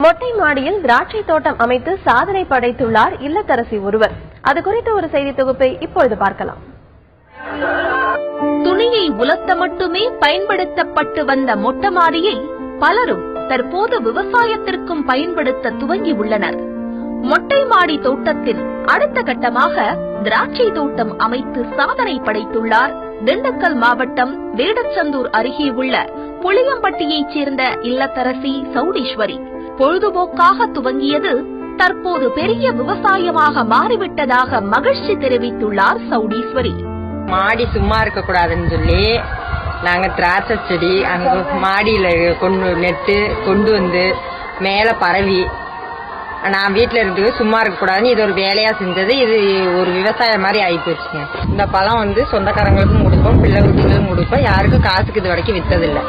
மொட்டை மாடியில் திராட்சை தோட்டம் அமைத்து சாதனை படைத்துள்ளார் இல்லத்தரசி ஒருவர். அது குறித்த ஒரு செய்தி தொகுப்பை இப்பொழுது பார்க்கலாம். துணியை உலர்த்த மட்டுமே பயன்படுத்தப்பட்டு வந்த மொட்டை மாடியை பலரும் தற்போது விவசாயத்திற்கும் பயன்படுத்த துவங்கி உள்ளனர். மொட்டை மாடி தோட்டத்தில் அடுத்த கட்டமாக திராட்சை தோட்டம் அமைத்து சாதனை படைத்துள்ளார் திண்டுக்கல் மாவட்டம் வேடச்சந்தூர் அருகே உள்ள புளியம்பட்டியைச் சேர்ந்த இல்லத்தரசி சௌடீஸ்வரி. பொழுதுபோக்காக துவங்கியது தற்போது பெரிய விவசாயமாக மாறிவிட்டதாக மகிழ்ச்சி தெரிவித்துள்ளார் சௌடீஸ்வரி. மாடி சும்மா இருக்க கூடாதுன்னு சொல்லி நாங்க திராட்சை செடி அங்க மாடியில கொண்டு வந்து மேல பரவி நான் வீட்டுல இருந்து சும்மா இருக்க கூடாதுன்னு இது ஒரு வேலையா செஞ்சது. இது ஒரு விவசாயம் மாதிரி ஆகி போச்சுங்க. இந்த பழம் சொந்தக்காரங்களுக்கும் கொடுப்போம், பிள்ளை வீட்டுகளுக்கும் கொடுப்போம். யாருக்கும் காசுக்கு இது வரைக்கும் வித்ததில்லை.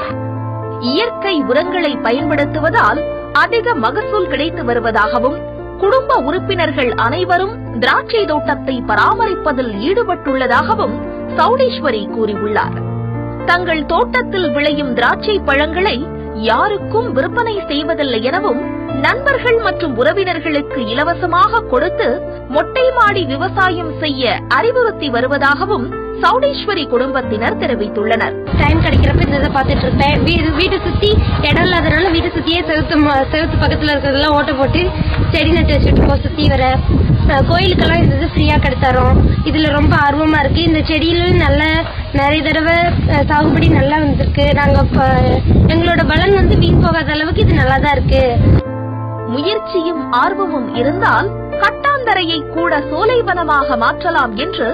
இயற்கை உரங்களை பயன்படுத்துவதால் அதிக மகசூல் கிடைத்து வருவதாகவும் குடும்ப உறுப்பினர்கள் அனைவரும் திராட்சை தோட்டத்தை பராமரிப்பதில் ஈடுபட்டுள்ளதாகவும் சௌடீஸ்வரி கூறியுள்ளார். தங்கள் தோட்டத்தில் விளையும் திராட்சை பழங்களை யாருக்கும் விற்பனை செய்வதில்லை எனவும் நண்பர்கள் மற்றும் உறவினர்களுக்கு இலவசமாக கொடுத்து மொட்டை மாடி விவசாயம் செய்ய அறிவுறுத்தி வருவதாகவும் சௌடீஸ்வரி குடும்பத்தினர் தெரிவித்துள்ளனர். டைம் கிடைக்கிறப்ப இதை பார்த்துட்டு இருப்பேன். வீட்டை சுத்தி இடம் இல்லாதனால வீட்டை சுத்தியே செவத்து பக்கத்துல இருக்கிறதெல்லாம் ஓட்ட போட்டு செடி நட்டு வச்சுட்டு இருக்கோம். சுத்தி வர கோயிலுக்கெல்லாம் இது ஃப்ரீயா கிடைத்தாரோம். இதுல ரொம்ப ஆர்வமா இருக்கு. இந்த செடியிலும் நிறைய தடவை சாகுபடி நல்லா வந்திருக்கு. நாங்க எங்களோட பலன் வீண் போகாத அளவுக்கு இது நல்லாதான் இருக்கு. முயற்சியும் ஆர்வமும் இருந்தால் கட்டாந்தரையை கூட சோலைவனமாக மாற்றலாம் என்று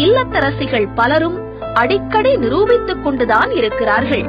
இல்லத்தரசிகள் பலரும் அடிக்கடி நிரூபித்துக் கொண்டுதான் இருக்கிறார்கள்.